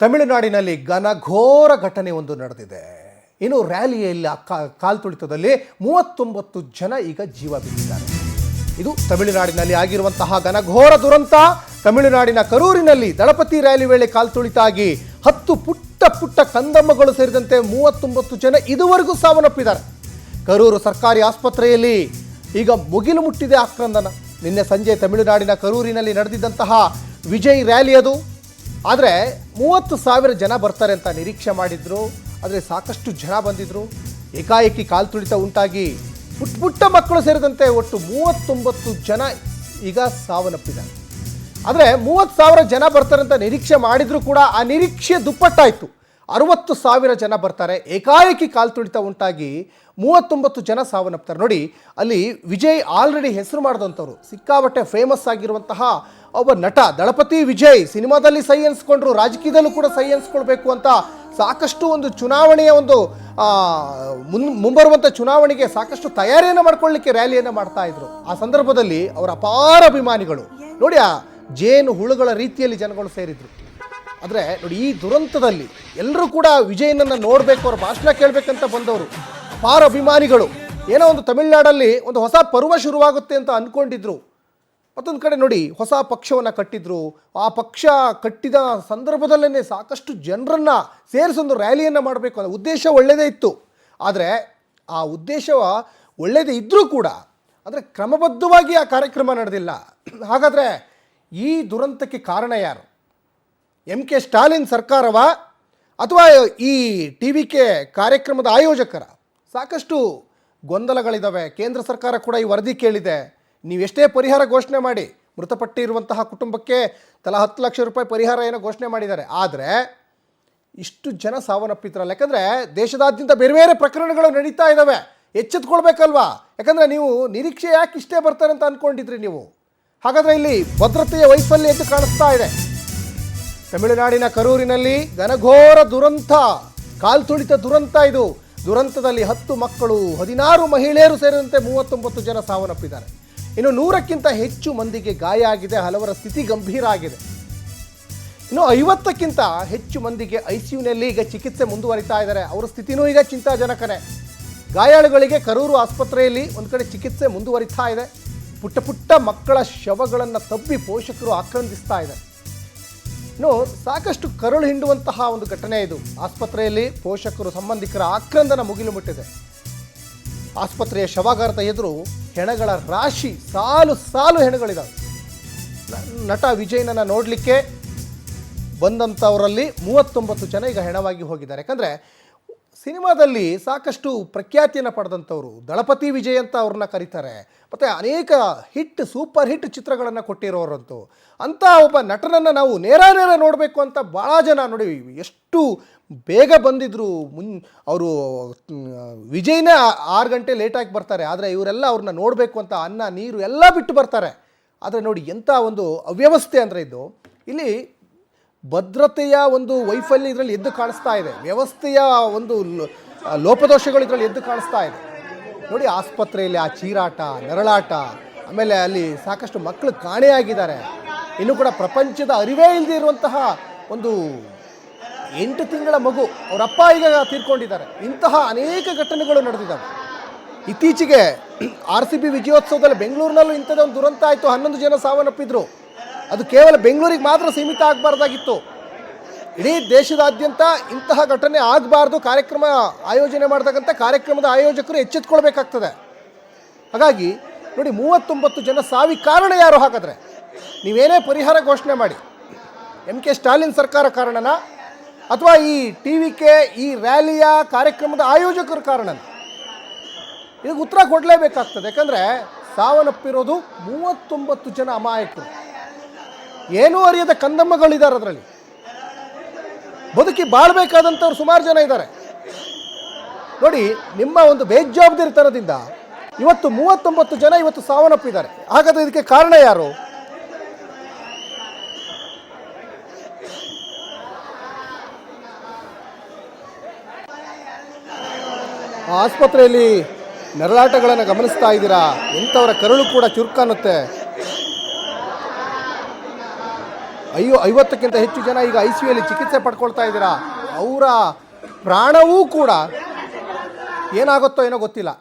ತಮಿಳುನಾಡಿನಲ್ಲಿ ಘನಘೋರ ಘಟನೆ ಒಂದು ನಡೆದಿದೆ. ಇನ್ನು ರ್ಯಾಲಿಯಲ್ಲಿ ಕಾಲ್ತುಳಿತದಲ್ಲಿ 39 ಜನ ಈಗ ಜೀವ ಬಿಟ್ಟಿದ್ದಾರೆ. ಇದು ತಮಿಳುನಾಡಿನಲ್ಲಿ ಆಗಿರುವಂತಹ ಘನಘೋರ ದುರಂತ. ತಮಿಳುನಾಡಿನ ಕರೂರಿನಲ್ಲಿ ದಳಪತಿ ರ್ಯಾಲಿ ವೇಳೆ ಕಾಲ್ತುಳಿತ ಆಗಿ 10 ಪುಟ್ಟ ಕಂದಮ್ಮಗಳು ಸೇರಿದಂತೆ 39 ಜನ ಇದುವರೆಗೂ ಸಾವನ್ನಪ್ಪಿದ್ದಾರೆ. ಕರೂರು ಸರ್ಕಾರಿ ಆಸ್ಪತ್ರೆಯಲ್ಲಿ ಈಗ ಮುಗಿಲು ಮುಟ್ಟಿದೆ ಆಕ್ರಂದನ. ನಿನ್ನೆ ಸಂಜೆ ತಮಿಳುನಾಡಿನ ಕರೂರಿನಲ್ಲಿ ನಡೆದಿದ್ದಂತಹ ವಿಜಯ್ ರ್ಯಾಲಿ ಅದು. ಆದರೆ 30,000 ಜನ ಬರ್ತಾರೆ ಅಂತ ನಿರೀಕ್ಷೆ ಮಾಡಿದ್ರು. ಆದರೆ ಸಾಕಷ್ಟು ಜನ ಬಂದಿದ್ರು. ಏಕಾಏಕಿ ಕಾಲ್ತುಳಿತ ಉಂಟಾಗಿ ಪುಟ್ಟ ಮಕ್ಕಳು ಸೇರಿದಂತೆ ಒಟ್ಟು 39 ಜನ ಈಗ ಸಾವನ್ನಪ್ಪಿದ್ದಾರೆ. ಆದರೆ 30,000 ಜನ ಬರ್ತಾರೆ ಅಂತ ನಿರೀಕ್ಷೆ ಮಾಡಿದ್ರು ಕೂಡ ಆ ನಿರೀಕ್ಷೆ ದುಪ್ಪಟ್ಟಾಯಿತು. 60,000 ಜನ ಬರ್ತಾರೆ. ಏಕಾಏಕಿ ಕಾಲ್ತುಳಿತ ಉಂಟಾಗಿ 39 ಜನ ಸಾವನ್ನಪ್ತಾರೆ. ನೋಡಿ, ಅಲ್ಲಿ ವಿಜಯ್ ಆಲ್ರೆಡಿ ಹೆಸರು ಮಾಡಿದಂಥವ್ರು, ಸಿಕ್ಕಾಪಟ್ಟೆ ಫೇಮಸ್ ಆಗಿರುವಂತಹ ಒಬ್ಬ ನಟ ದಳಪತಿ ವಿಜಯ್. ಸಿನಿಮಾದಲ್ಲಿ ಸೈ ಅನ್ಸ್ಕೊಂಡ್ರು, ರಾಜಕೀಯದಲ್ಲೂ ಕೂಡ ಸೈ ಅನ್ಸ್ಕೊಳ್ಬೇಕು ಅಂತ ಸಾಕಷ್ಟು ಒಂದು ಚುನಾವಣೆಯ ಒಂದು ಮುಂಬರುವಂಥ ಚುನಾವಣೆಗೆ ಸಾಕಷ್ಟು ತಯಾರಿಯನ್ನು ಮಾಡ್ಕೊಳ್ಳಿಕ್ಕೆ ರ್ಯಾಲಿಯನ್ನು ಮಾಡ್ತಾ ಇದ್ರು. ಆ ಸಂದರ್ಭದಲ್ಲಿ ಅವರ ಅಪಾರ ಅಭಿಮಾನಿಗಳು ನೋಡಿ ಆ ಜೇನು ಹುಳುಗಳ ರೀತಿಯಲ್ಲಿ ಜನಗಳು ಸೇರಿದ್ರು. ಆದರೆ ನೋಡಿ, ಈ ದುರಂತದಲ್ಲಿ ಎಲ್ಲರೂ ಕೂಡ ವಿಜಯನನ್ನು ನೋಡಬೇಕು, ಅವ್ರ ಭಾಷಣ ಕೇಳಬೇಕಂತ ಬಂದವರು ಅಪಾರ ಅಭಿಮಾನಿಗಳು. ಏನೋ ಒಂದು ತಮಿಳುನಾಡಲ್ಲಿ ಒಂದು ಹೊಸ ಪರ್ವ ಶುರುವಾಗುತ್ತೆ ಅಂತ ಅಂದ್ಕೊಂಡಿದ್ರು. ಮತ್ತೊಂದು ಕಡೆ ನೋಡಿ, ಹೊಸ ಪಕ್ಷವನ್ನು ಕಟ್ಟಿದ್ರು. ಆ ಪಕ್ಷ ಕಟ್ಟಿದ ಸಂದರ್ಭದಲ್ಲೇ ಸಾಕಷ್ಟು ಜನರನ್ನು ಸೇರಿಸೊಂದು ರ್ಯಾಲಿಯನ್ನು ಮಾಡಬೇಕು ಅನ್ನೋ ಉದ್ದೇಶ ಒಳ್ಳೆಯದೇ ಇತ್ತು. ಆದರೆ ಆ ಉದ್ದೇಶ ಒಳ್ಳೆಯದೇ ಇದ್ದರೂ ಕೂಡ ಅಂದರೆ ಕ್ರಮಬದ್ಧವಾಗಿ ಆ ಕಾರ್ಯಕ್ರಮ ನಡೆದಿಲ್ಲ. ಹಾಗಾದರೆ ಈ ದುರಂತಕ್ಕೆ ಕಾರಣ ಯಾರು? MK ಸ್ಟಾಲಿನ್ ಸರ್ಕಾರವ ಅಥವಾ ಈ TVK ಕಾರ್ಯಕ್ರಮದ ಆಯೋಜಕರ? ಸಾಕಷ್ಟು ಗೊಂದಲಗಳಿದ್ದಾವೆ. ಕೇಂದ್ರ ಸರ್ಕಾರ ಕೂಡ ಈ ವರದಿ ಕೇಳಿದೆ. ನೀವೆಷ್ಟೇ ಪರಿಹಾರ ಘೋಷಣೆ ಮಾಡಿ, ಮೃತಪಟ್ಟಿರುವಂತಹ ಕುಟುಂಬಕ್ಕೆ ತಲಾ 10 ಲಕ್ಷ ರೂಪಾಯಿ ಪರಿಹಾರ ಏನೋ ಘೋಷಣೆ ಮಾಡಿದ್ದಾರೆ. ಆದರೆ ಇಷ್ಟು ಜನ ಸಾವನ್ನಪ್ಪಿದ್ರಲ್ಲ. ಯಾಕಂದರೆ ದೇಶದಾದ್ಯಂತ ಬೇರೆ ಬೇರೆ ಪ್ರಕರಣಗಳು ನಡೀತಾ ಇದ್ದಾವೆ. ಎಚ್ಚೆತ್ಕೊಳ್ಬೇಕಲ್ವಾ? ಯಾಕಂದರೆ ನೀವು ನಿರೀಕ್ಷೆ ಯಾಕೆ ಇಷ್ಟೇ ಬರ್ತಾರೆ ಅಂತ ಅಂದ್ಕೊಂಡಿದ್ರಿ ನೀವು? ಹಾಗಾದರೆ ಇಲ್ಲಿ ಭದ್ರತೆಯ ವೈಫಲ್ಯ ಎದ್ದು ಕಾಣಿಸ್ತಾ ಇದೆ. ತಮಿಳುನಾಡಿನ ಕರೂರಿನಲ್ಲಿ ಘನಘೋರ ದುರಂತ, ಕಾಲ್ತುಳಿತ ದುರಂತ ಇದು. ದುರಂತದಲ್ಲಿ 10 ಮಕ್ಕಳು, 16 ಮಹಿಳೆಯರು ಸೇರಿದಂತೆ 39 ಜನ ಸಾವನ್ನಪ್ಪಿದ್ದಾರೆ. ಇನ್ನು 100ಕ್ಕಿಂತ ಹೆಚ್ಚು ಮಂದಿಗೆ ಗಾಯ ಆಗಿದೆ. ಹಲವರ ಸ್ಥಿತಿ ಗಂಭೀರ ಆಗಿದೆ. ಇನ್ನು 50ಕ್ಕಿಂತ ಹೆಚ್ಚು ಮಂದಿಗೆ ICUನಲ್ಲಿ ಈಗ ಚಿಕಿತ್ಸೆ ಮುಂದುವರಿತಾ ಇದ್ದಾರೆ. ಅವರ ಸ್ಥಿತಿನೂ ಈಗ ಚಿಂತಾಜನಕನೇ. ಗಾಯಾಳುಗಳಿಗೆ ಕರೂರು ಆಸ್ಪತ್ರೆಯಲ್ಲಿ ಒಂದು ಕಡೆ ಚಿಕಿತ್ಸೆ ಮುಂದುವರಿತಾ ಇದೆ. ಪುಟ್ಟ ಮಕ್ಕಳ ಶವಗಳನ್ನು ತಬ್ಬಿ ಪೋಷಕರು ಆಕ್ರಂದಿಸ್ತಾ ಇದ್ದಾರೆ. ಇನ್ನು ಸಾಕಷ್ಟು ಕರುಳು ಹಿಂಡುವಂತಹ ಒಂದು ಘಟನೆ ಇದು. ಆಸ್ಪತ್ರೆಯಲ್ಲಿ ಪೋಷಕರು ಸಂಬಂಧಿಕರ ಆಕ್ರಂದನ ಮುಗಿಲು ಮುಟ್ಟಿದೆ. ಆಸ್ಪತ್ರೆಯ ಶವಾಗಾರದ ಎದುರು ಹೆಣಗಳ ರಾಶಿ, ಸಾಲು ಹೆಣಗಳಿದ್ದಾವೆ. ನಟ ವಿಜಯನನ್ನು ನೋಡಲಿಕ್ಕೆ ಬಂದಂಥವರಲ್ಲಿ 39 ಜನ ಈಗ ಹೆಣವಾಗಿ ಹೋಗಿದ್ದಾರೆ. ಯಾಕಂದರೆ ಸಿನಿಮಾದಲ್ಲಿ ಸಾಕಷ್ಟು ಪ್ರಖ್ಯಾತಿಯನ್ನು ಪಡೆದಂಥವ್ರು ದಳಪತಿ ವಿಜಯ್ ಅಂತ ಅವ್ರನ್ನ ಕರೀತಾರೆ. ಮತ್ತು ಅನೇಕ ಸೂಪರ್ ಹಿಟ್ ಚಿತ್ರಗಳನ್ನು ಕೊಟ್ಟಿರೋರಂತೂ ಅಂಥ ಒಬ್ಬ ನಟನನ್ನು ನಾವು ನೇರ ನೋಡಬೇಕು ಅಂತ ಭಾಳ ಜನ ನೋಡಿ ಎಷ್ಟು ಬೇಗ ಬಂದಿದ್ರು. ಅವರು ವಿಜಯ್ನೇ 6 ಗಂಟೆ ಲೇಟಾಗಿ ಬರ್ತಾರೆ. ಆದರೆ ಇವರೆಲ್ಲ ಅವ್ರನ್ನ ನೋಡಬೇಕು ಅಂತ ಅನ್ನ ನೀರು ಎಲ್ಲ ಬಿಟ್ಟು ಬರ್ತಾರೆ. ಆದರೆ ನೋಡಿ ಎಂಥ ಒಂದು ಅವ್ಯವಸ್ಥೆ ಅಂದರೆ ಇದು. ಇಲ್ಲಿ ಭದ್ರತೆಯ ಒಂದು ವೈಫಲ್ಯ ಇದರಲ್ಲಿ ಎದ್ದು ಕಾಣಿಸ್ತಾ ಇದೆ. ವ್ಯವಸ್ಥೆಯ ಒಂದು ಲೋಪದೋಷಗಳು ಇದರಲ್ಲಿ ಎದ್ದು ಕಾಣಿಸ್ತಾ ಇದೆ. ನೋಡಿ, ಆಸ್ಪತ್ರೆಯಲ್ಲಿ ಆ ಚೀರಾಟ, ನೆರಳಾಟ, ಆಮೇಲೆ ಅಲ್ಲಿ ಸಾಕಷ್ಟು ಮಕ್ಕಳು ಕಾಣೆಯಾಗಿದ್ದಾರೆ. ಇನ್ನೂ ಕೂಡ ಪ್ರಪಂಚದ ಅರಿವೇ ಇಲ್ಲದೆ ಇರುವಂತಹ ಒಂದು 8 ತಿಂಗಳ ಮಗು, ಅವರಪ್ಪ ಈಗ ತೀರ್ಕೊಂಡಿದ್ದಾರೆ. ಇಂತಹ ಅನೇಕ ಘಟನೆಗಳು ನಡೆದಿದ್ದಾವೆ. ಇತ್ತೀಚೆಗೆ RCB ವಿಜಯೋತ್ಸವದಲ್ಲಿ ಬೆಂಗಳೂರಿನಲ್ಲೂ ಇಂಥದ್ದೇ ಒಂದು ದುರಂತ ಆಯಿತು. 11 ಜನ ಸಾವನ್ನಪ್ಪಿದ್ರು. ಅದು ಕೇವಲ ಬೆಂಗಳೂರಿಗೆ ಮಾತ್ರ ಸೀಮಿತ ಆಗಬಾರ್ದಾಗಿತ್ತು. ಇಡೀ ದೇಶದಾದ್ಯಂತ ಇಂತಹ ಘಟನೆ ಆಗಬಾರ್ದು. ಕಾರ್ಯಕ್ರಮ ಆಯೋಜನೆ ಮಾಡಿದಾಗಂತ ಕಾರ್ಯಕ್ರಮದ ಆಯೋಜಕರು ಎಚ್ಚೆತ್ಕೊಳ್ಬೇಕಾಗ್ತದೆ. ಹಾಗಾಗಿ ನೋಡಿ, 39 ಜನ ಸಾವಿಗೆ ಕಾರಣ ಯಾರು? ಹಾಗಾದರೆ ನೀವೇನೇ ಪರಿಹಾರ ಘೋಷಣೆ ಮಾಡಿ, MK ಸ್ಟಾಲಿನ್ ಸರ್ಕಾರ ಕಾರಣನ ಅಥವಾ ಈ TVK ಈ ರ್ಯಾಲಿಯ ಕಾರ್ಯಕ್ರಮದ ಆಯೋಜಕರ ಕಾರಣನ? ಇದಕ್ಕೆ ಉತ್ತರ ಕೊಡಲೇಬೇಕಾಗ್ತದೆ. ಯಾಕಂದರೆ ಸಾವನ್ನಪ್ಪಿರೋದು 39 ಜನ ಅಮಾಯಕರು, ಏನೂ ಅರಿಯದ ಕಂದಮ್ಮಗಳಿದ್ದಾರೆ. ಅದರಲ್ಲಿ ಬದುಕಿ ಬಾಳ್ಬೇಕಾದಂಥವ್ರು ಸುಮಾರು ಜನ ಇದ್ದಾರೆ. ನೋಡಿ, ನಿಮ್ಮ ಒಂದು ಬೇಜವಾಬ್ದಾರಿತನದಿಂದ ಇವತ್ತು 39 ಜನ ಇವತ್ತು ಸಾವನ್ನಪ್ಪಿದ್ದಾರೆ. ಹಾಗಾದರೆ ಇದಕ್ಕೆ ಕಾರಣ ಯಾರು? ಆಸ್ಪತ್ರೆಯಲ್ಲಿ ನೆರಳಾಟಗಳನ್ನು ಗಮನಿಸ್ತಾ ಇದ್ದೀರಾ. ಎಂಥವರ ಕರುಳು ಕೂಡ ಚುರುಕನ್ನುತ್ತೆ. 50ಕ್ಕಿಂತ ಹೆಚ್ಚು ಜನ ಈಗ ICU ಅಲ್ಲಿ ಚಿಕಿತ್ಸೆ ಪಡ್ಕೊಳ್ತಾ ಇದ್ದೀರಾ. ಅವರ ಪ್ರಾಣವೂ ಕೂಡ ಏನಾಗುತ್ತೋ ಏನೋ ಗೊತ್ತಿಲ್ಲ.